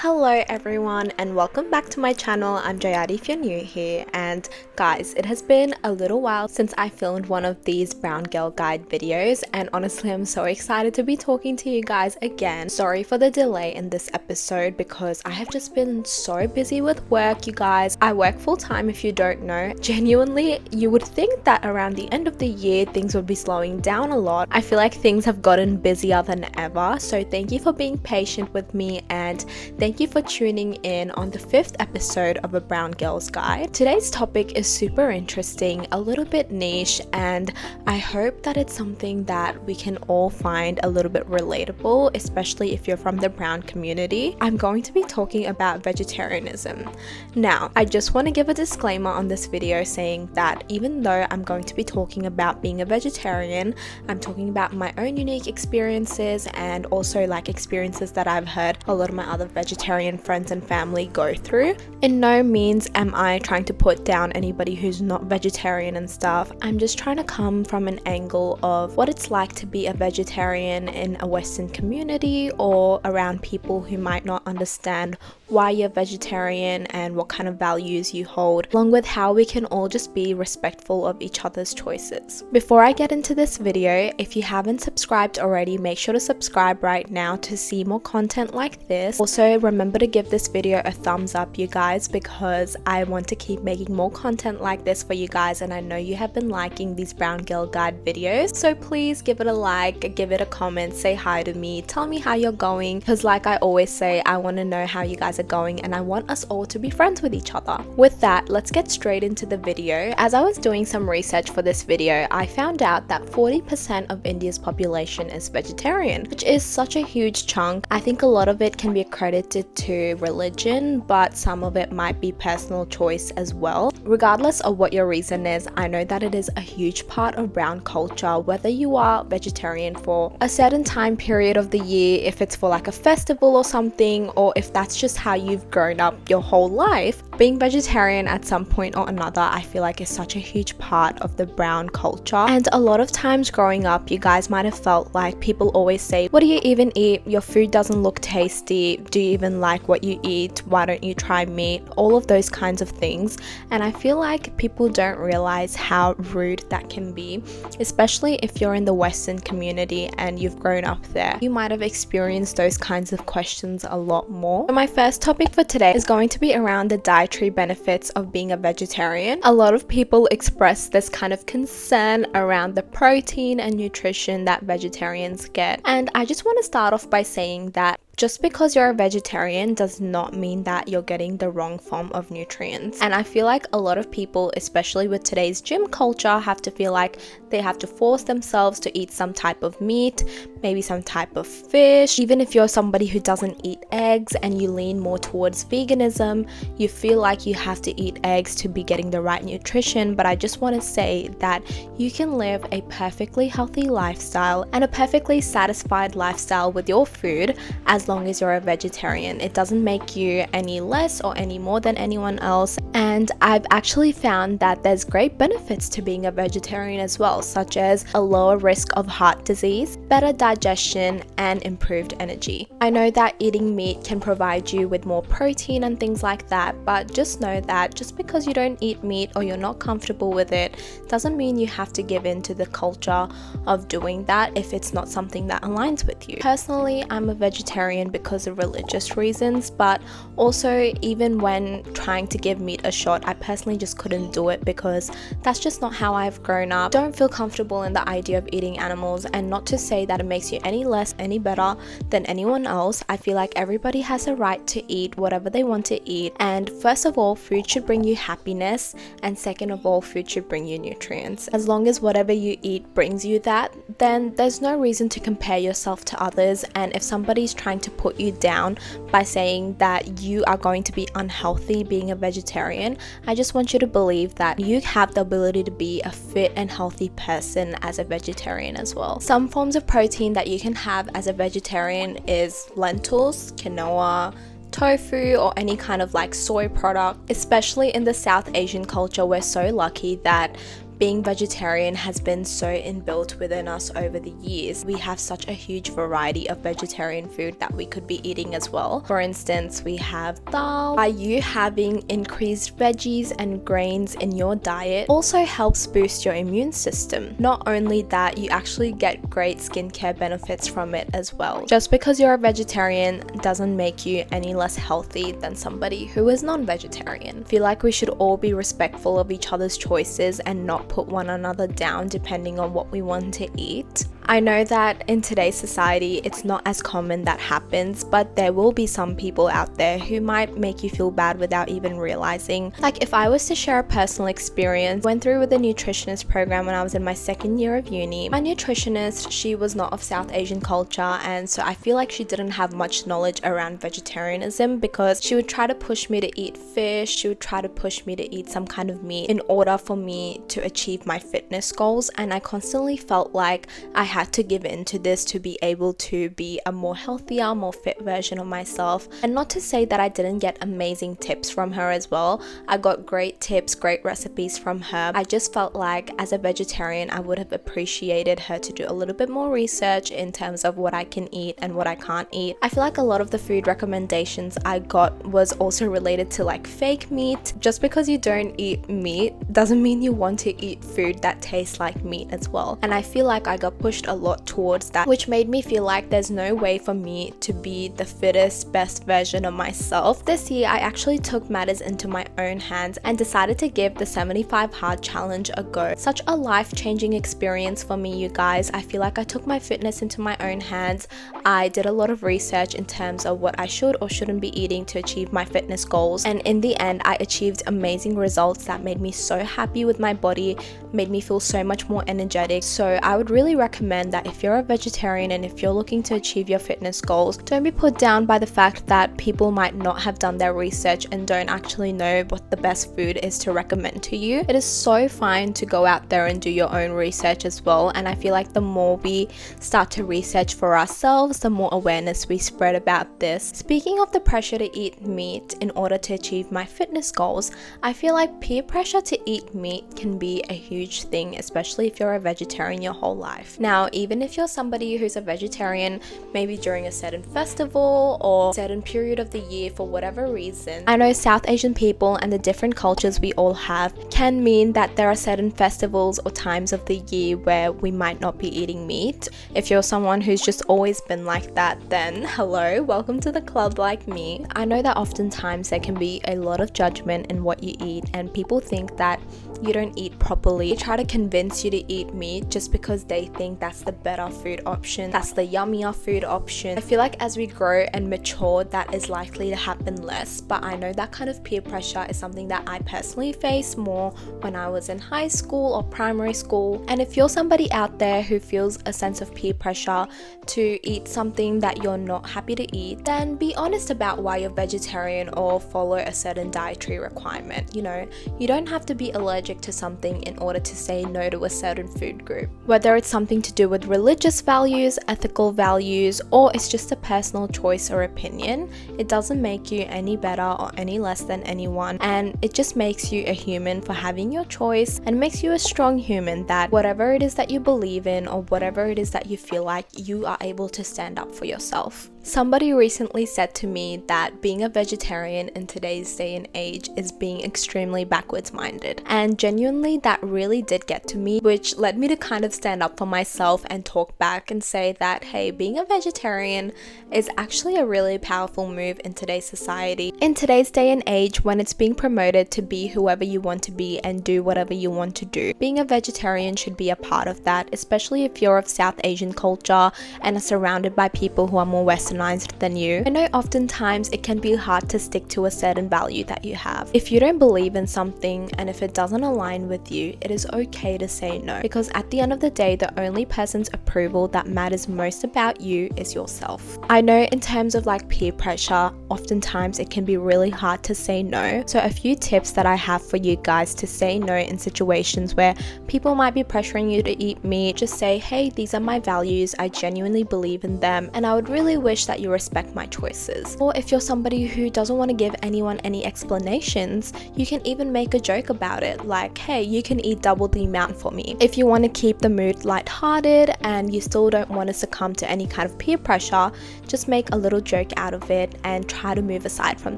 Hello everyone and welcome back to my channel. I'm Jayadi if you're new here, and guys, it has been a little while since I filmed one of these brown girl guide videos, and honestly I'm so excited to be talking to you guys again. Sorry for the delay in this episode because I have just been so busy with work, you guys. I work full-time if you don't know. Genuinely, you would think that around the end of the year things would be slowing down a lot. I feel like things have gotten busier than ever, so thank you for being patient with me and thank you for tuning in on the 5th episode of A Brown Girl's Guide. Today's topic is super interesting, a little bit niche, and I hope that it's something that we can all find a little bit relatable, especially if you're from the brown community. I'm going to be talking about vegetarianism. Now, I just want to give a disclaimer on this video saying that even though I'm going to be talking about being a vegetarian, I'm talking about my own unique experiences and also like experiences that I've heard a lot of my other vegetarian friends and family go through. In no means am I trying to put down anybody who's not vegetarian and stuff. I'm just trying to come from an angle of what it's like to be a vegetarian in a Western community or around people who might not understand why you're vegetarian and what kind of values you hold, along with how we can all just be respectful of each other's choices. Before I get into this video, if you haven't subscribed already, make sure to subscribe right now to see more content like this. Also, remember to give this video a thumbs up, you guys, because I want to keep making more content like this for you guys, and I know you have been liking these brown girl guide videos, so please give it a like, give it a comment, say hi to me, tell me how you're going, because like I always say, I want to know how you guys are going and I want us all to be friends with each other. With that, let's get straight into the video. As I was doing some research for this video, I found out that 40% of India's population is vegetarian, which is such a huge chunk. I think a lot of it can be accredited to religion, but some of it might be personal choice as well. Regardless of what your reason is, I know that it is a huge part of brown culture, whether you are vegetarian for a certain time period of the year, if it's for like a festival or something, or if that's just how you've grown up your whole life. Being vegetarian at some point or another, I feel like is such a huge part of the brown culture. And a lot of times growing up, you guys might have felt like people always say, what do you even eat? Your food doesn't look tasty. Do you even like what you eat? Why don't you try meat? All of those kinds of things. And I feel like people don't realize how rude that can be, especially if you're in the Western community and you've grown up there. You might have experienced those kinds of questions a lot more. So my first topic for today is going to be around the dietary benefits of being a vegetarian. A lot of people express this kind of concern around the protein and nutrition that vegetarians get. And I just want to start off by saying that just because you're a vegetarian does not mean that you're getting the wrong form of nutrients. And I feel like a lot of people, especially with today's gym culture, have to feel like they have to force themselves to eat some type of meat, maybe some type of fish. Even if you're somebody who doesn't eat eggs and you lean more towards veganism, you feel like you have to eat eggs to be getting the right nutrition. But I just want to say that you can live a perfectly healthy lifestyle and a perfectly satisfied lifestyle with your food as long as you're a vegetarian. It doesn't make you any less or any more than anyone else. And I've actually found that there's great benefits to being a vegetarian as well, such as a lower risk of heart disease, better digestion, and improved energy. I know that eating meat can provide you with more protein and things like that, but just know that just because you don't eat meat or you're not comfortable with it doesn't mean you have to give in to the culture of doing that if it's not something that aligns with you. Personally, I'm a vegetarian because of religious reasons, but also even when trying to give meat a shot, I personally just couldn't do it because that's just not how I've grown up. Don't feel comfortable in the idea of eating animals, and not to say that it makes you any less, any better than anyone else. I feel like everybody has a right to eat whatever they want to eat, and first of all, food should bring you happiness, and second of all, food should bring you nutrients. As long as whatever you eat brings you that, then there's no reason to compare yourself to others. And if somebody's trying to put you down by saying that you are going to be unhealthy being a vegetarian, I just want you to believe that you have the ability to be a fit and healthy person as a vegetarian as well. Some forms of protein that you can have as a vegetarian is lentils, quinoa, tofu, or any kind of like soy product. Especially in the South Asian culture, we're so lucky that being vegetarian has been so inbuilt within us over the years. We have such a huge variety of vegetarian food that we could be eating as well. For instance, we have dal. By you having increased veggies and grains in your diet also helps boost your immune system. Not only that, you actually get great skincare benefits from it as well. Just because you're a vegetarian doesn't make you any less healthy than somebody who is non-vegetarian. I feel like we should all be respectful of each other's choices and not put one another down depending on what we want to eat. I know that in today's society it's not as common that happens, but there will be some people out there who might make you feel bad without even realizing. Like, if I was to share a personal experience, I went through with a nutritionist program when I was in my second year of uni. My nutritionist, she was not of South Asian culture, and so I feel like she didn't have much knowledge around vegetarianism, because she would try to push me to eat fish, she would try to push me to eat some kind of meat in order for me to achieve my fitness goals, and I constantly felt like I had to give in to this to be able to be a more healthier, more fit version of myself. And not to say that I didn't get amazing tips from her as well. I got great tips, great recipes from her. I just felt like as a vegetarian I would have appreciated her to do a little bit more research in terms of what I can eat and what I can't eat. I feel like a lot of the food recommendations I got was also related to like fake meat. Just because you don't eat meat doesn't mean you want to eat food that tastes like meat as well. And I feel like I got pushed a lot towards that, which made me feel like there's no way for me to be the fittest, best version of myself. This year I actually took matters into my own hands and decided to give the 75 Hard Challenge a go. Such a life-changing experience for me, you guys. I feel like I took my fitness into my own hands. I did a lot of research in terms of what I should or shouldn't be eating to achieve my fitness goals, and in the end I achieved amazing results that made me so happy with my body, made me feel so much more energetic. So I would really recommend that if you're a vegetarian and if you're looking to achieve your fitness goals, don't be put down by the fact that people might not have done their research and don't actually know what the best food is to recommend to you. It is so fine to go out there and do your own research as well, and I feel like the more we start to research for ourselves, the more awareness we spread about this. Speaking of the pressure to eat meat in order to achieve my fitness goals, I feel like peer pressure to eat meat can be a huge thing, especially if you're a vegetarian your whole life. Now, even if you're somebody who's a vegetarian, maybe during a certain festival or certain period of the year for whatever reason, I know South Asian people and the different cultures we all have can mean that there are certain festivals or times of the year where we might not be eating meat. If you're someone who's just always been like that, then hello, welcome to the club like me. I know that oftentimes there can be a lot of judgment in what you eat, and people think that you don't eat properly. They try to convince you to eat meat just because they think that's the better food option, that's the yummier food option. I feel like as we grow and mature, that is likely to happen less, but I know that kind of peer pressure is something that I personally face more when I was in high school or primary school. And if you're somebody out there who feels a sense of peer pressure to eat something that you're not happy to eat, then be honest about why you're vegetarian or follow a certain dietary requirement. You know, you don't have to be allergic to something in order to say no to a certain food group. Whether it's something to do with religious values, ethical values, or it's just a personal choice or opinion, it doesn't make you any better or any less than anyone, and it just makes you a human for having your choice, and makes you a strong human that whatever it is that you believe in or whatever it is that you feel like, you are able to stand up for yourself. Somebody recently said to me that being a vegetarian in today's day and age is being extremely backwards minded, and genuinely that really did get to me, which led me to kind of stand up for myself and talk back and say that, hey, being a vegetarian is actually a really powerful move in today's society. In today's day and age, when it's being promoted to be whoever you want to be and do whatever you want to do, being a vegetarian should be a part of that, especially if you're of South Asian culture and are surrounded by people who are more Westernized than you. I know oftentimes it can be hard to stick to a certain value that you have. If you don't believe in something and if it doesn't align with you, it is okay to say no, because at the end of the day, the only person's approval that matters most about you is yourself. I know in terms of like peer pressure, oftentimes it can be really hard to say no. So a few tips that I have for you guys to say no in situations where people might be pressuring you to eat meat. Just say, hey, these are my values, I genuinely believe in them, and I would really wish that you respect my choices. Or if you're somebody who doesn't want to give anyone any explanations, you can even make a joke about it, like, hey, you can eat double the amount for me. If you want to keep the mood lighthearted and you still don't want to succumb to any kind of peer pressure, just make a little joke out of it and try to move aside from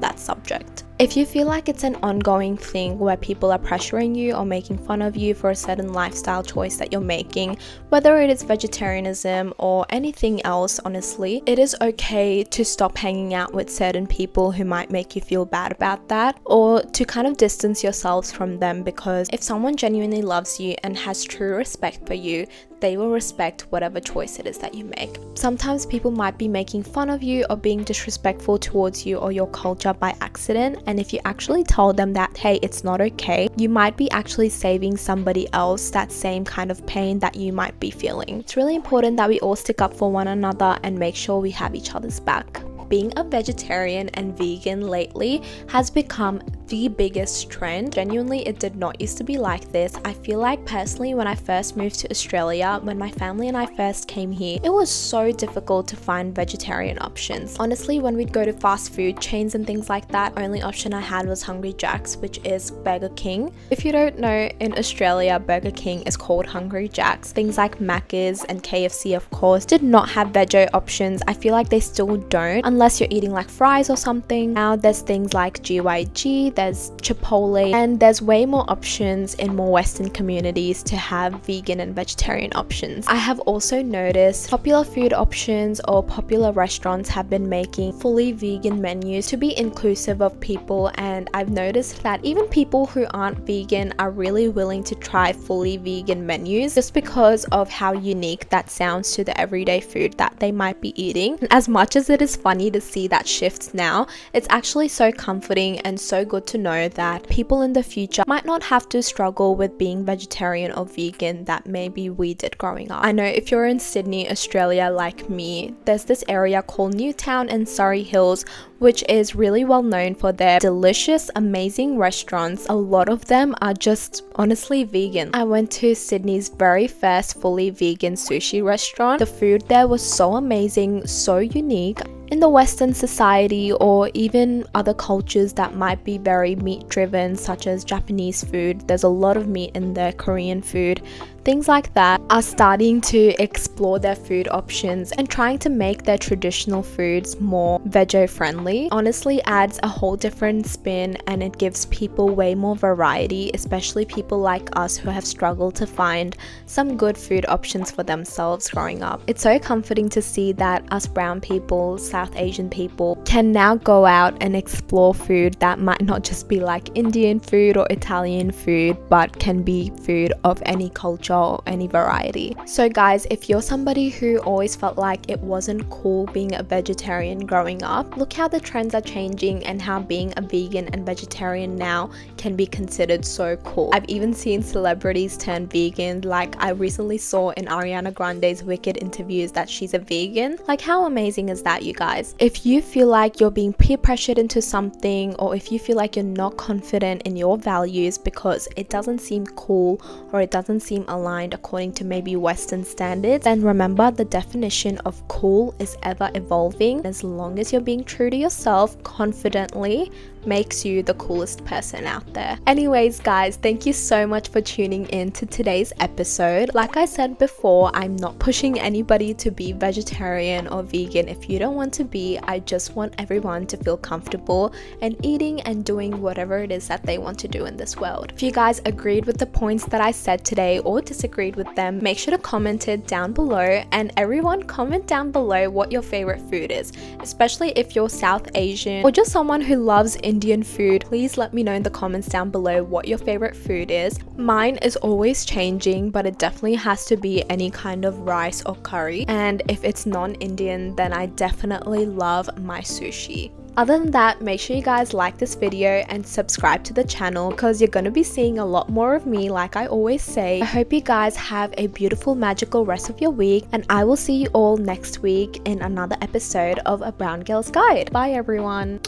that subject. If you feel like it's an ongoing thing where people are pressuring you or making fun of you for a certain lifestyle choice that you're making, whether it is vegetarianism or anything else, honestly, it is okay to stop hanging out with certain people who might make you feel bad about that, or to kind of distance yourselves from them, because if someone genuinely loves you and has true respect for you, they will respect whatever choice it is that you make. Sometimes people might be making fun of you or being disrespectful towards you or your culture by accident, and if you actually tell them that, hey, it's not okay, you might be actually saving somebody else that same kind of pain that you might be feeling. It's really important that we all stick up for one another and make sure we have each other's back. Being a vegetarian and vegan lately has become the biggest trend. Genuinely, it did not used to be like this. I feel like personally, when I first moved to Australia, when my family and I first came here, it was so difficult to find vegetarian options. Honestly, when we'd go to fast food chains and things like that, only option I had was Hungry Jack's, which is Burger King. If you don't know, in Australia, Burger King is called Hungry Jack's. Things like Macca's and KFC, of course, did not have veggie options. I feel like they still don't, unless you're eating like fries or something. Now there's things like GYG, there's Chipotle, and there's way more options in more Western communities to have vegan and vegetarian options. I have also noticed popular food options or popular restaurants have been making fully vegan menus to be inclusive of people, and I've noticed that even people who aren't vegan are really willing to try fully vegan menus just because of how unique that sounds to the everyday food that they might be eating. And as much as it is funny to see that shift now, it's actually so comforting and so good to know that people in the future might not have to struggle with being vegetarian or vegan that maybe we did growing up. I know if you're in Sydney, Australia like me, there's this area called Newtown and Surrey Hills, which is really well known for their delicious, amazing restaurants. A lot of them are just honestly vegan. I went to Sydney's very first fully vegan sushi restaurant. The food there was so amazing, so unique. In the Western society or even other cultures that might be very meat driven, such as Japanese food, there's a lot of meat in their Korean food. Things like that are starting to explore their food options and trying to make their traditional foods more veggie friendly. Honestly adds a whole different spin, and it gives people way more variety, especially people like us who have struggled to find some good food options for themselves growing up. It's so comforting to see that us brown people, South Asian people, can now go out and explore food that might not just be like Indian food or Italian food, but can be food of any culture or any variety. So guys, if you're somebody who always felt like it wasn't cool being a vegetarian growing up, look how the trends are changing and how being a vegan and vegetarian now can be considered so cool. I've even seen celebrities turn vegan, like I recently saw in Ariana Grande's Wicked interviews that she's a vegan. Like, how amazing is that, you guys? If you feel like you're being peer pressured into something, or if you feel like you're not confident in your values because it doesn't seem cool or it doesn't seem aligned according to maybe Western standards, then remember the definition of cool is ever evolving. As long as you're being true to yourself confidently, makes you the coolest person out there. Anyways guys, thank you so much for tuning in to today's episode. Like I said before, I'm not pushing anybody to be vegetarian or vegan. If you don't want to be, I just want everyone to feel comfortable and eating and doing whatever it is that they want to do in this world. If you guys agreed with the points that I said today or disagreed with them, make sure to comment it down below, and everyone comment down below what your favorite food is, especially if you're South Asian or just someone who loves Indian food. Please let me know in the comments down below what your favorite food is. Mine is always changing, but it definitely has to be any kind of rice or curry, and if it's non-Indian, then I definitely love my sushi. Other than that, make sure you guys like this video and subscribe to the channel because you're going to be seeing a lot more of me, like I always say. I hope you guys have a beautiful, magical rest of your week, and I will see you all next week in another episode of A Brown Girl's Guide. Bye everyone.